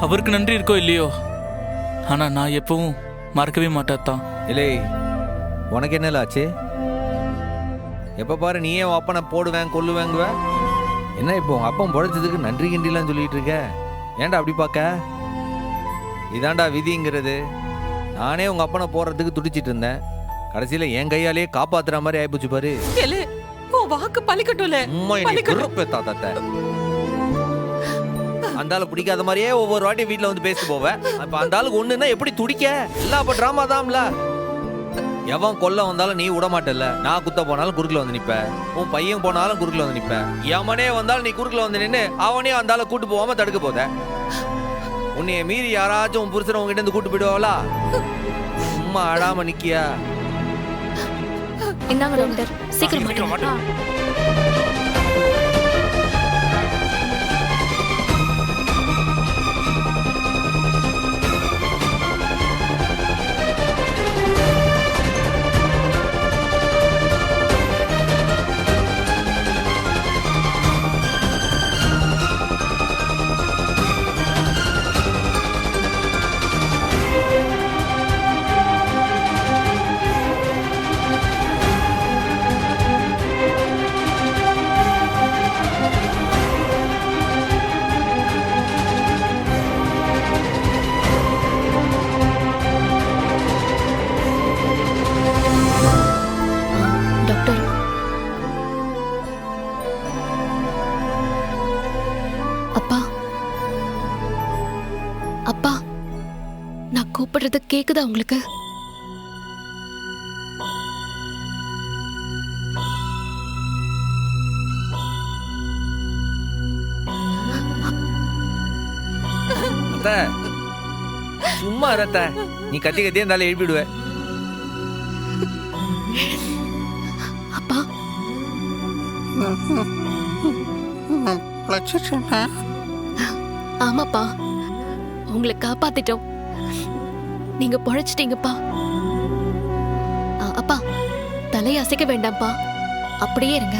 அவருக்கு நன்றி இருக்கோ இல்லையோ, ஆனா நான் எப்பவும் மறக்கவே மாட்டாதான். இல்லை, உனக்கு என்னல ஆச்சு? எப்ப பாரு நீயே உன் அப்பனை போடுவேன் கொல்லுவேங்குவ. என்ன இப்போ உங்க அப்பன் பொழைச்சதுக்கு நன்றி கிண்டிலாம் சொல்லிட்டு இருக்க? ஏன்டா அப்படி பார்க்க? இதாண்டா விதிங்கிறது. நானே உங்க அப்பனை போடுறதுக்கு துடிச்சிட்டு இருந்தேன். கடைசியில என் கையாலேயே காப்பாத்துற மாதிரி ஆயிப்போச்சு பாரு. வாக்கு பலிக்கட்டும்ல. அந்த ஆளு பிடிக்காத மாதிரியே ஒவ்வொரு வாட்டியும் வீட்டுல வந்து பேசிட்டு போவேன். அப்ப அந்த ஆளுக்கு ஒண்ணுன்னா எப்படி துடிக்க? எல்லாம் அப்ப டிராமா தான்ல. எவன் கொல்ல வந்தாலும் நீ விட மாட்டல. நான் குத்த போனாலும் குறுக்குல வந்து நிப்ப. உன் பையன் போனாலும் குறுக்குல வந்து நிப்ப. எவனே வந்தாலும் நீ குறுக்குல வந்து நின்று அவனே அந்த ஆளை கூட்டு போகாம தடுக்க போத. உன்னைய மீறி யாராச்சும் உன் புருஷன் உங்ககிட்ட இருந்து கூட்டு போயிடுவாளா? சும்மா அழாம நிக்கியா? என்னங்க டாக்டர், சீக்கிரம் மாட்டோம். அப்பா, அப்பா, நான் கூப்பிடுறது கேக்குதா உங்களுக்கு? சும்மா ரத்த, நீ கத்தி கத்தியே இருந்தாலும் எழுப்பிடுவ. அப்பா, ஆமாப்பா, உங்களை காப்பாத்திட்டோம். நீங்க பொழைச்சிட்டீங்கப்பா. அப்பா, தலையை அசைக்க வேண்டாம்ப்பா, அப்படியே இருங்க.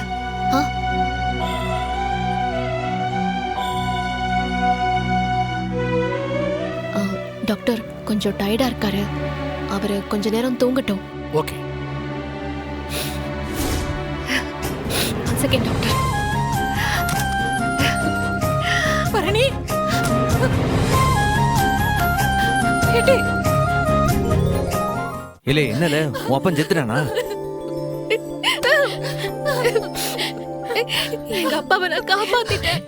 டாக்டர் கொஞ்சம் டயர்டா இருக்காரு, அவரு கொஞ்ச நேரம் தூங்கட்டும். ஓகே. Second doctor. பரணி, இல்ல என்னல உன் அப்பன் செத்துறானா? எங்க அப்பாவை நான் காப்பாத்திட்டேன்.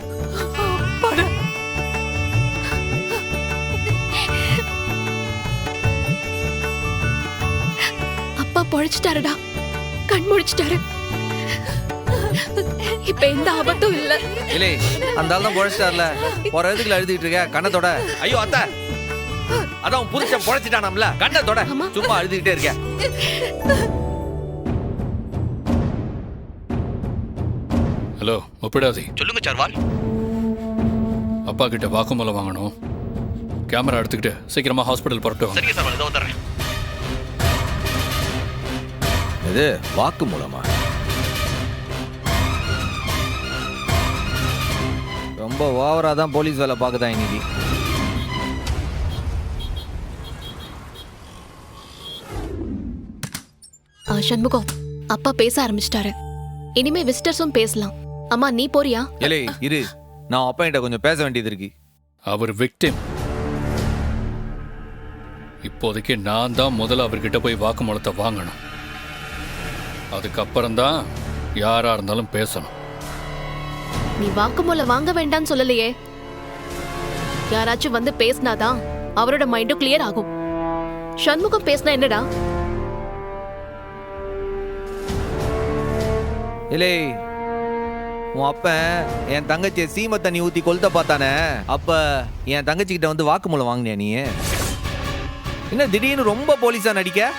அப்பா பொழைச்சிட்டாருடா, கண் முழிச்சிட்டாரு. இப்ப எந்த ஆபத்தும் இல்ல. இல்ல அந்த ஆள் தான் பொழைச்சிட்டார்ல, ஒரு எதுக்குல எழுதிட்டு இருக்க? கண்ணத்தோட. ஐயோ அத்தை, அதான் புருஷன் பொழைச்சிட்டானாம்ல, கண்ணத்தோட. சும்மா அழுதுகிட்டே இருக்க. ஹலோ ஒப்பிடாதி. சொல்லுங்க சார்வால். அப்பா கிட்ட வாக்குமூலம் வாங்கணும். கேமரா எடுத்துக்கிட்டு சீக்கிரமா ஹாஸ்பிட்டல் புறப்பட்டு. சரிங்க சார், இதோ வந்துடுறேன். இது வாக்கு மூலமா? ரொம்ப ஓவரா தான் போலீஸ் வேலை பார்க்குதான் இன்னைக்கு. சண்முகம், அப்பா பேச ஆரம்பிச்சிட்டாரு. இனிமே விசிட்டர்ஸும் பேசலாம். அம்மா நீ போறியா? இல்லை இரு, நான் அப்பா கிட்ட கொஞ்சம் பேச வேண்டியது இருக்கு. அவர் விக்டிம். இப்போதைக்கு நான் தான் முதல்ல அவர்கிட்ட போய் வாக்குமூலத்தை வாங்கணும். அதுக்கப்புறம் தான் யாரா இருந்தாலும் பேசணும். நீ வாக்குமூலம் வாங்க வேண்டாம்னு சொல்லலையே. யாராச்சும் வந்து பேசினாதான் அவரோட மைண்டும் கிளியர் ஆகும். சண்முகம் பேசினா என்னடா? இல்லை உன் அப்பன் என் தங்கச்சியை சீமை தண்ணி ஊத்தி கொளுத்த பார்த்தானே, அப்ப என் தங்கச்சி கிட்ட வந்து வாக்குமூலம் வாங்கினியா நீ? என்ன திடீர்னு ரொம்ப போலீஸா நடிக்க?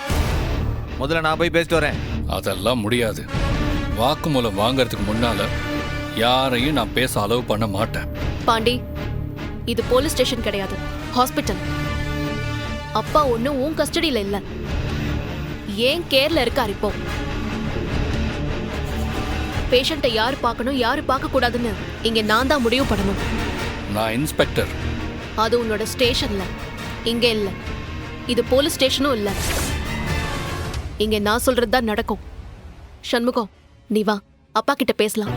முதல்ல நான் போய் பேசிட்டு வரேன். அதெல்லாம் முடியாது. வாக்குமூலம் வாங்கறதுக்கு முன்னால யாரையும் நான் பேச அலோவ் பண்ண மாட்டேன். பாண்டி, இது போலீஸ் ஸ்டேஷன் கிடையாது, ஹாஸ்பிட்டல். அப்பா ஒன்னும் உன் கஸ்டடியில இல்ல, ஏன் கேர்ல இருக்காரு. இப்போ பேஷண்ட்டை யாரு பார்க்கணும் யாரு பார்க்க கூடாதுன்னு இங்க நான் தான் முடிவு பண்ணணும். நான் இன்ஸ்பெக்டர். அது உன்னோட ஸ்டேஷன்ல, இங்க இல்ல. இது போலீஸ் ஸ்டேஷனும் இல்ல. இங்க நான் சொல்றது தான் நடக்கும். சண்முகம், நீ வா, அப்பா கிட்ட பேசலாம்.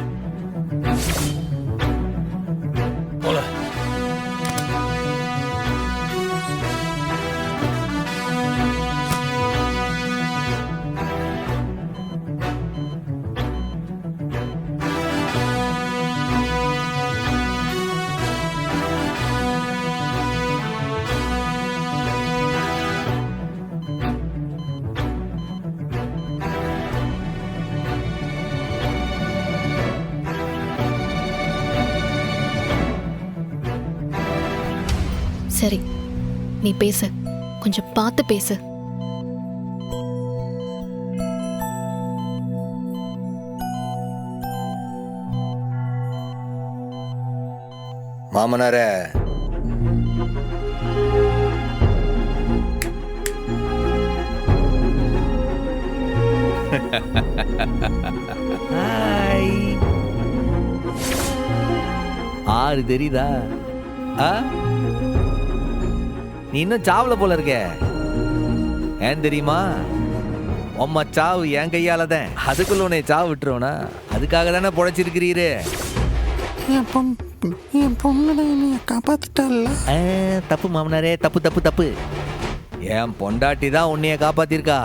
சரி, நீ பேசு, கொஞ்சம் பார்த்து பேசு. மாமனாரே, ஆறு தெரியுதா? நீ இன்னும் சாவல போல இருக்க. ஏன் தெரியுமா? உம்மா சாவு என் கையால தான். அதுக்குள்ள உன்னை சாவு விட்டுருவனா? அதுக்காக தானே பொழைச்சிருக்கிறீரு. என் பொண்ணை நீ காப்பாத்திட்டல்ல. தப்பு மாமனாரே, தப்பு தப்பு தப்பு. என் பொண்டாட்டி தான் உன்னைய காப்பாத்திருக்கா.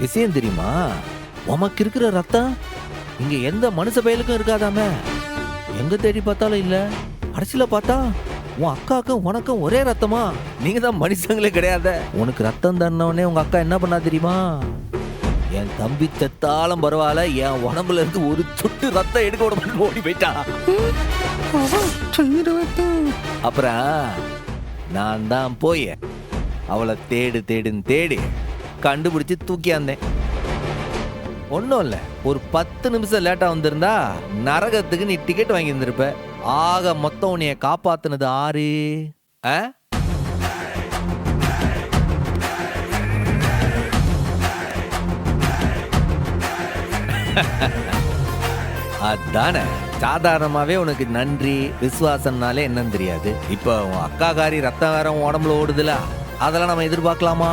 விஷயம் தெரியுமா? உமக்கு இருக்கிற ரத்தம் இங்க எந்த மனுஷ பயலுக்கும் இருக்காதாமே. எங்க தேடி பார்த்தாலும் இல்ல. கடைசியில பார்த்தா உன் அக்காக்கும் உனக்கும் ஒரே ரத்தமா? நீங்க தான் மனுஷங்களே கிடையாத. உனக்கு ரத்தம் தந்தவனே உங்க அக்கா என்ன பண்ணா தெரியுமா? என் தம்பி செத்தாலும் பரவாயில்ல, என் உடம்புல இருந்து ஒரு சுட்டு ரத்தம் எடுக்க விட மாட்டேன்னு ஓடி போயிட்டா. அப்புறம் நான் தான் போய் அவளை தேடுன்னு தேடி கண்டுபிடிச்சு தூக்கியாந்தேன். ஒன்றும் இல்லை, ஒரு 10 நிமிஷம் லேட்டாக வந்திருந்தா நரகத்துக்கு நீ டிக்கெட் வாங்கி இருந்திருப்ப. ஆக மொத்தம் உன்னைய காப்பாத்துனது ஆறு. அதானே, சாதாரணமாவே உனக்கு நன்றி விசுவாசம்னாலே என்னன்னு தெரியாது. இப்போ உன் அக்காக்காரி ரத்தம் வேற உன் உடம்புல ஓடுதுல, அதெல்லாம் நம்ம எதிர்பார்க்கலாமா?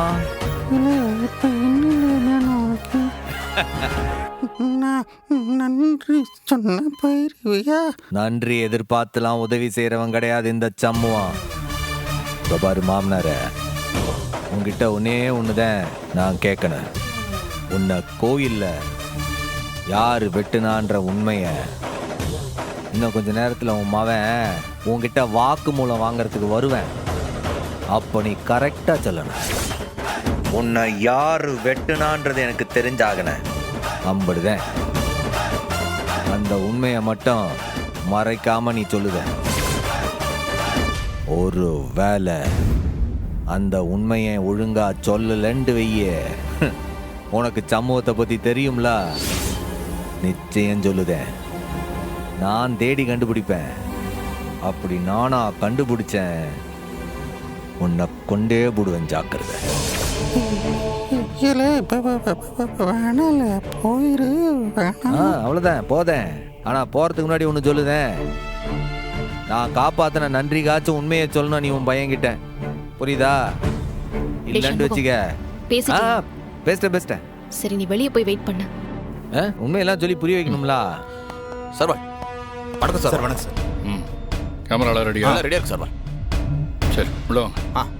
நன்றி சொன்ன போயிருவியா? நன்றி எதிர்பார்த்துலாம் உதவி செய்யறவன் கிடையாது இந்த சம்முவான். பாரு மாமனார, உங்ககிட்ட ஒன்னே ஒண்ணுதான் நான் கேட்கணும். உன்னை கோயில்ல யாரு வெட்டுனான்ற உண்மைய இன்னும் கொஞ்ச நேரத்துல உன் மவன் உன்கிட்ட வாக்கு மூலம் வாங்கறதுக்கு வருவேன். அப்போ நீ கரெக்டா சொல்லணும். உன்னை யாரு வெட்டுனான்றது எனக்கு தெரிஞ்சாகன. அம்படுதேன். அந்த உண்மையை மட்டும் மறைக்காம நீ சொல்லுத. ஒரு வேலை அந்த உண்மையை ஒழுங்கா சொல்லலன்னு வைய, உனக்கு சமூகத்தை பத்தி தெரியும்ல, நிச்சயம் சொல்லுதேன். நான் தேடி கண்டுபிடிப்பேன். அப்படி நானா கண்டுபிடிச்சேன், உன்னை கொண்டே போடுவேன். ஜாக்கிரதை. போயிரு. அவ்வளவுதான், போதேன். ஆனா போறதுக்கு முன்னாடி ஒண்ணு சொல்லுதேன். நான் காப்பாத்தின நன்றி காச்சும் உண்மையை சொல்லணும் நீ உன் பையன்கிட்ட. புரியுதா? இல்லன்னு வச்சுக்க. பேசிட்டேன். சரி, நீ வெளியே போய் வெயிட் பண்ணு. உண்மையெல்லாம் சொல்லி புரிய வைக்கணும்ல. சார் வணக்கம் சார். வணக்கம் சார். கேமராலாம் ரெடியா? ரெடியா இருக்கு சார். சரி, உள்ள வாங்க.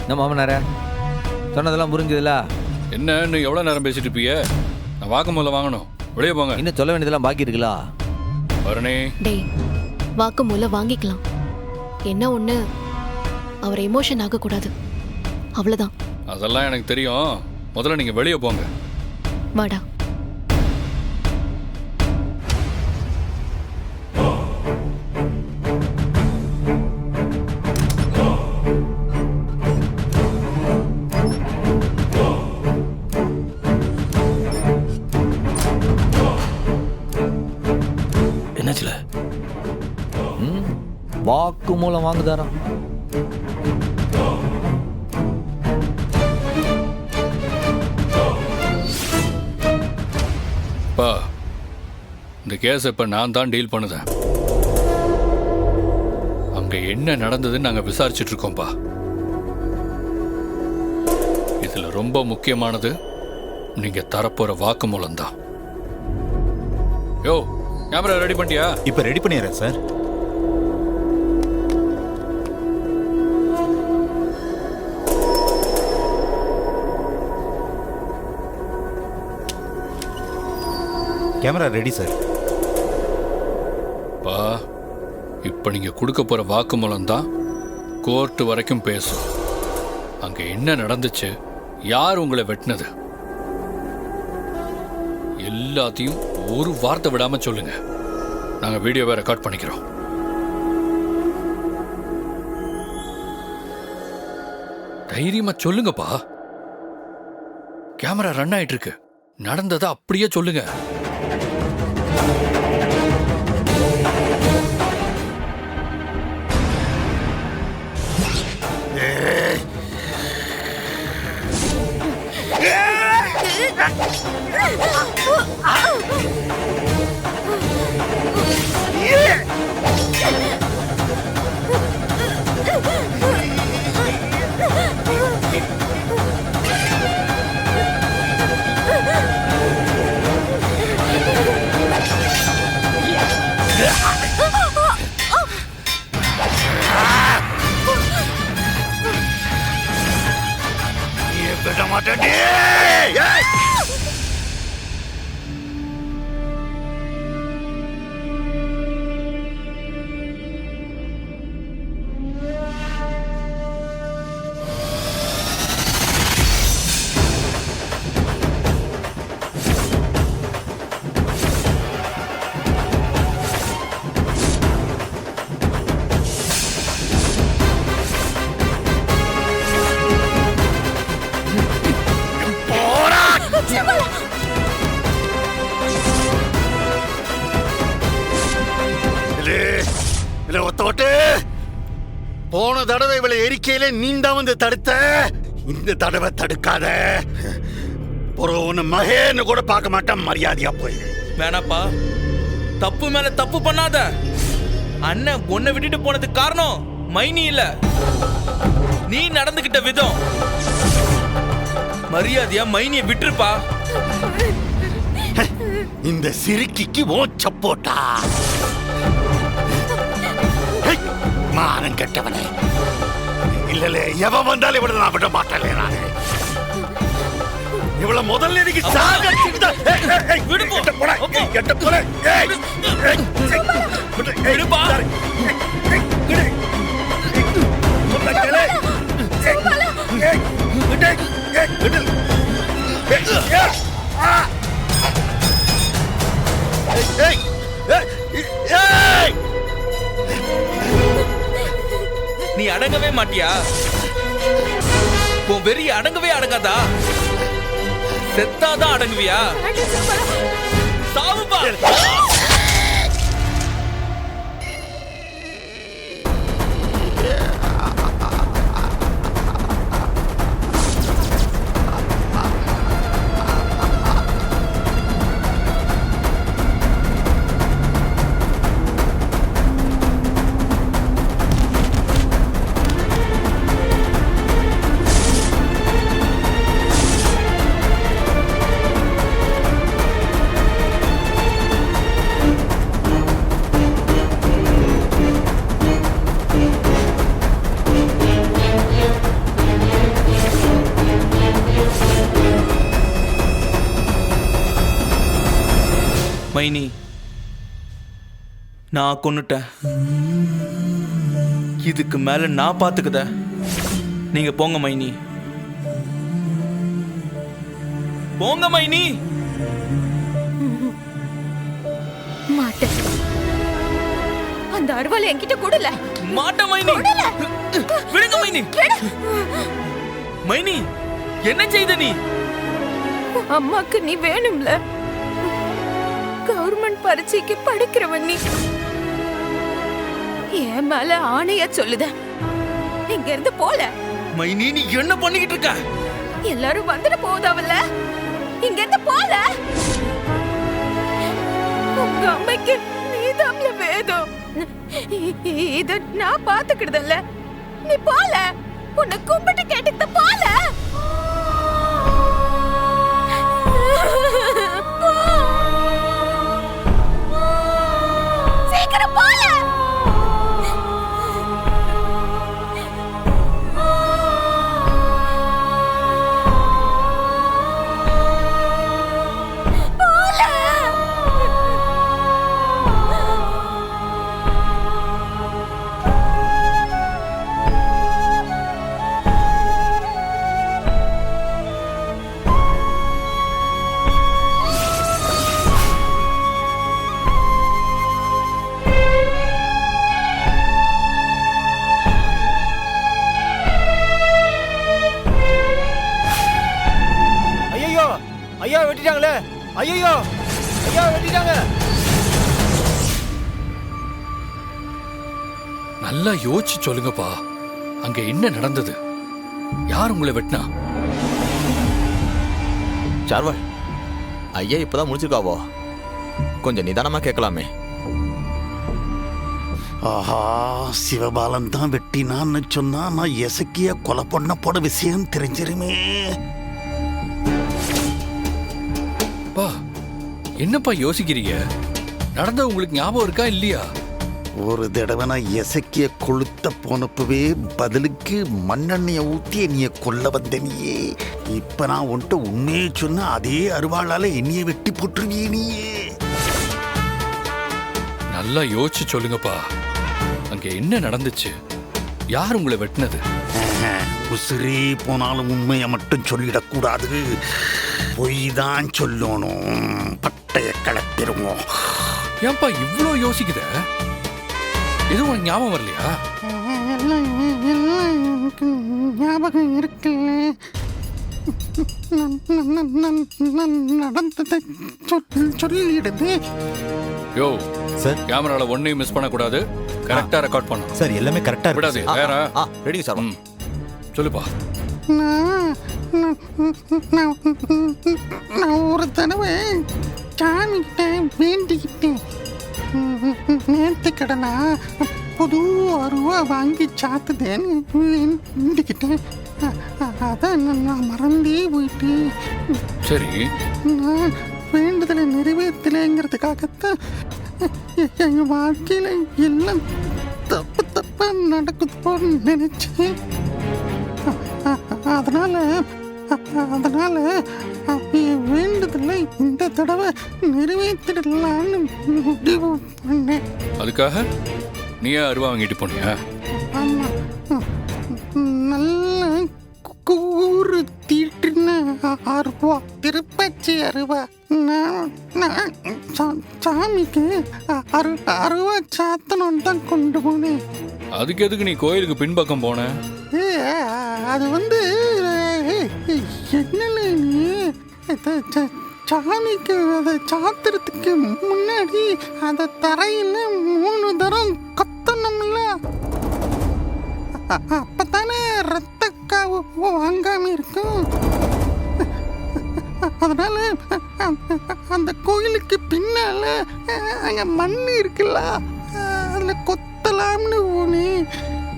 என்ன மாமனார, சொன்னதெல்லாம் புரிஞ்சுதுல? என்ன இன்னும் எவ்வளோ நேரம் பேசிட்டு இருப்பீங்க? நான் வாக்குமூலம் வாங்கணும். வெளியே போங்க. இன்னும் சொல்ல வேண்டியதெல்லாம் பாக்கி இருக்குல்ல? வருணே, டேய், வாக்குமூலம் வாங்கிக்கலாம். என்ன ஒண்ணு, அவர் எமோஷன் ஆகக்கூடாது, அவ்வளவுதான். அதெல்லாம் எனக்கு தெரியும். முதல்ல நீங்க வெளியே போங்க. வாடா. என்னாச்சுல? வாக்கு மூலம் வாங்குதாராம். இந்த கேஸ் இப்ப நான் தான் டீல் பண்ணுதேன். அங்க என்ன நடந்ததுன்னு நாங்க விசாரிச்சுட்டு இருக்கோம்பா. இதுல ரொம்ப முக்கியமானது நீங்க தரப்போற வாக்குமூலம் தான். யோ, கேமரா ரெடி பண்ணிட்டியா? இப்ப ரெடி பண்ணிடுறேன் சார். Camera ready sir. பா, இப்ப நீங்க கொடுக்க போற வாக்குமூலம் தான் கோர்ட் வரைக்கும் பேசும். அங்க என்ன நடந்துச்சு, யார் உங்களை வெட்டினது, எல்லாத்தையும் ஒரு வார்த்தை விடாம சொல்லுங்க. நாங்க வீடியோவை ரெக்கார்ட் பண்ணிக்கிறோம். தைரியமா சொல்லுங்கப்பா. கேமரா ரன் ஆயிட்டு இருக்கு. நடந்ததை அப்படியே சொல்லுங்க. போன தடவை இவளை எரிக்கையில நீண்டா வந்து தடுத்த, இந்த தடவை தடுக்காத. மகேன்னு கூட பார்க்க மாட்டான். மரியாதையா போய். வேணாப்பா, தப்பு மேல தப்பு பண்ணாத. அண்ணன் உன்னை விட்டுட்டு போனதுக்கு காரணம் மைனி இல்ல, நீ நடந்துகிட்ட விதம். மரியாதையா மைனியை விட்டுருப்பா. இந்த சிறுக்கிக்கு ஓச்ச போட்டா. மானம் கெட்டவனே. இல்ல எவன் வந்தாலும் இவளை நான் விட மாட்டேன். நானு இவளை முதல்ல எனக்கு நீ அடங்கவே மாட்டியா? உன் வெறி அடங்கவே அடங்காதா? செத்தாதான் அடங்குவியா? சாவுப்பா. மைனி, நான் கொன்னுட்டேன். இதுக்கு மேல நான் பாத்துக்குத. நீங்க போங்க மைனி, போங்க மைனி. மாட்டேன். அந்த அருவாளை என்கிட்ட கொடுல. மாட்ட மைனி. விடுங்க மைனி. மைனி, என்ன செய்த நீ? அம்மாக்கு நீ வேணும்ல. கவர்மெண்ட் பரீட்சைக்கு படிக்கிறவன் நீ. என் மேல ஆணையா சொல்லுத. இங்க இருந்து போல. மைனி, நீ என்ன பண்ணிக்கிட்டு இருக்க? எல்லாரும் வந்துட்டு போதாவல்ல. இங்க இருந்து போல. உங்க அம்மைக்கு நீதாம்ல வேதம். இத நான் பாத்துக்கிடுதல்ல. நீ போல, உன்னை கூப்பிட்டு கேட்டுக்கிட்ட போல. சீக்கிரம் போல. ஐயோ ஐயா வெட்டிட்டாங்களே! ஐயோ ஐயா வெட்டிட்டாங்க! நல்லா யோசிச்சு சொல்லுங்கப்பா, அங்க என்ன நடந்தது? யார் உங்களை வெட்டினா? சார்வாள், ஐயா இப்பதான் முடிச்சிருக்காவோ, கொஞ்சம் நிதானமா கேட்கலாமே. ஆஹா, சிவபாலன் தான் வெட்டினான்னு சொன்னா நான் எசக்கிய கொலை பண்ண போட விஷயம் தெரிஞ்சிருமே. பா, என்னப்பா யோசிக்கிறீங்க? நடந்த உங்களுக்கு ஞாபகம் இருக்கா இல்லையா? ஒரு தடவை நான் எசக்கிய கொளுத்த போனப்பவே பதிலுக்கு மண்ணெண்ணெய ஊத்தி என்னைய கொல்ல வந்த நீயே. இப்ப நான் உன்ட்ட உண்மையை சொன்ன அதே அருவாளால என்னைய வெட்டி போட்டுருவியே நீயே. நல்லா யோசிச்சு சொல்லுங்கப்பா, அங்க என்ன நடந்துச்சு? யார் உங்களை வெட்டினது? உசிரே போனாலும் உண்மையை மட்டும் சொல்லிடக்கூடாது, பொய் தான் சொல்லணும். பட்டைய கிளப்பிடுவோம். ஏன்பா இவ்வளோ யோசிக்குத? எதுவும் உனக்கு ஞாபகம் வரலையா? எல்லாம் எல்லாம் எனக்கு ஞாபகம் இருக்குல்ல. நடந்ததை சொல்லிடுது. யோ சார். கேமரால ஒன்னையும் மிஸ் பண்ணக்கூடாது, கரெக்டா ரெக்கார்ட் பண்ணணும். சார் எல்லாமே கரெக்டா விடாது. இருக்கு. வேற ரெடி சார். சொல்லுப்பா. நான் ஒரு தடவை சாமிக்கிட்ட வேண்டிக்கிட்டேன். நேர்த்தி கடனா புது அருவா வாங்கி சாத்துதேன்னு வேண்டிக்கிட்டேன். அதான் நான் மறந்தே போயிட்டேன். சரி, நான் வேண்டுதலை நிறைவேற்றலைங்கிறதுக்காகத்தான் என் வாழ்க்கையில எல்லாம் தப்பு தப்பா நடக்குதோன்னு நினைச்சேன். அதனால என் வேண்டுதலை இந்த தடவை நிறைவேற்றிடலான்னு முடிவு பண்ணேன். அதுக்காக நீயே அருவா வாங்கிட்டு போனியா? ஆமா, நல்ல கூறு தீட்டுன அருவா, திருப்பச்சி அருவா. நான் சாமிக்கு அருவா சாத்தணும்னு தான் கொண்டு போனேன். அதுக்கு எதுக்கு நீ கோயிலுக்கு பின்பக்கம் போன? அது என்னல நீ சாமிக்கு அதை சாத்துறதுக்கு முன்னாடி அதை தரையில 3 தரம் கத்தணும்ல. அப்பதானே ரத்த காவு வாங்காம இருக்கும். அதனால அந்த கோயிலுக்கு பின்னால அங்க மண் இருக்குல்ல, அதுல கொத்தலாம்னு போனேன்.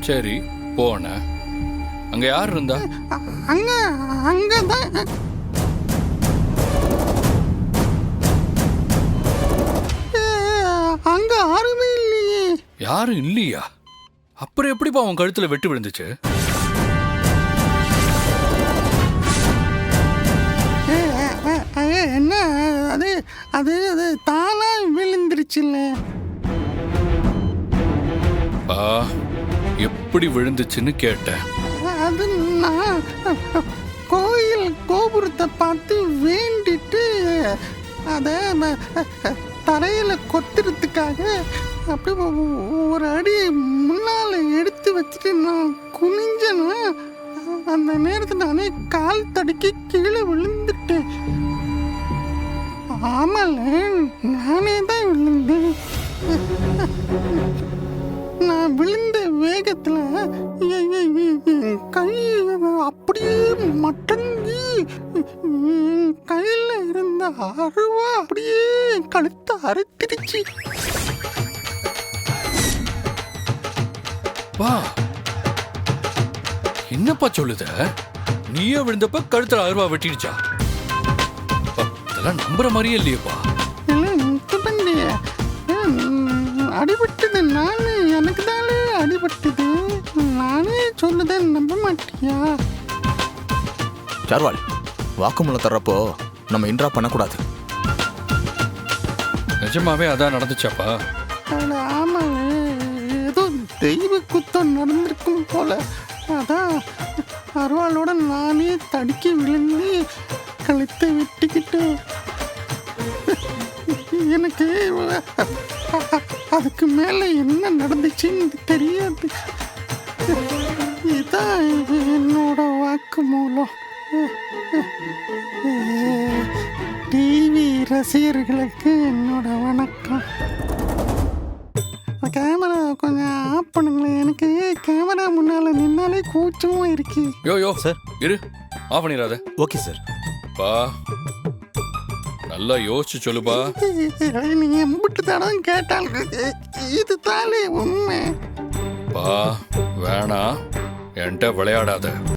சரி, போன. அங்க யார் இருந்தா? அங்கதான் அங்க யாருமே இல்லையே. யாரும் இல்லையா? அப்புறம் எப்படிப்பா உன் கழுத்துல வெட்டு விழுந்துச்சு? என்ன அது அது அது தானா விழுந்துருச்சுல்ல. எப்படி விழுந்துச்சுன்னு கேட்டேன். அது நான் கோயில் கோபுரத்தை பார்த்து வேண்டிட்டு அதை தரையில கொத்துறதுக்காக அப்படியே ஒரு அடி முன்னால எடுத்து வச்சுட்டு நான் குனிஞ்சேன்னா அந்த நேரத்தில் நானே கால் தடுக்கி கீழே விழுந்துட்டேன். ஆமால, நானே தான் விழுந்தேன். நான் விழுந்த வேகத்துல கை அப்படியே மட்டங்கி கையில இருந்த அருவா அப்படியே கழுத்தை அறுத்திருச்சு. போச்சு. வா, என்னப்பா சொல்லுத? நீயே விழுந்தப்ப கழுத்துல அருவா வெட்டிடுச்சா? அப்பா, இதெல்லாம் நம்புற மாதிரியே இல்லையேப்பா. தம்பி, அடிபட்டது நானு, எனக்கு தானே அடிபட்டது. நானே சொல்லுதேன், நம்ப மாட்டியா? சார்வால், வாக்குமூலம் தர்றப்போ நம்ம இன்ட்ரா பண்ணக்கூடாது. நிஜமாவே அதான் நடந்துச்சாப்பா? அட ஆமாங்க, ஏதோ தெய்வ குத்தம் நடந்திருக்கும் போல. அதான் அருவாளோட நானே தடுக்கி விழுந்து கழுத்தை வெட்டிக்கிட்டு எனக்கு அதுக்கு மேல என்ன நடந்துச்சுன்னு தெரியாது. இதான் என்னோட வாக்குமூலம். டிவி ரசிகர்களுக்கு என்னோட வணக்கம். கேமரா கொஞ்சம் ஆஃப் பண்ணுங்களேன். எனக்கு கேமரா முன்னால நின்னாலே கூச்சமா இருக்கு. Yo sir. இரு, ஆஃப் பண்ணிடாத. Okay sir. பா, நல்லா யோசிச்சு சொல்லுப்பா. நீங்க எம்பிட்டு தடம் கேட்டாலும் இது தானே உண்மை. பா, வேணாம், என்கிட்ட விளையாடாத.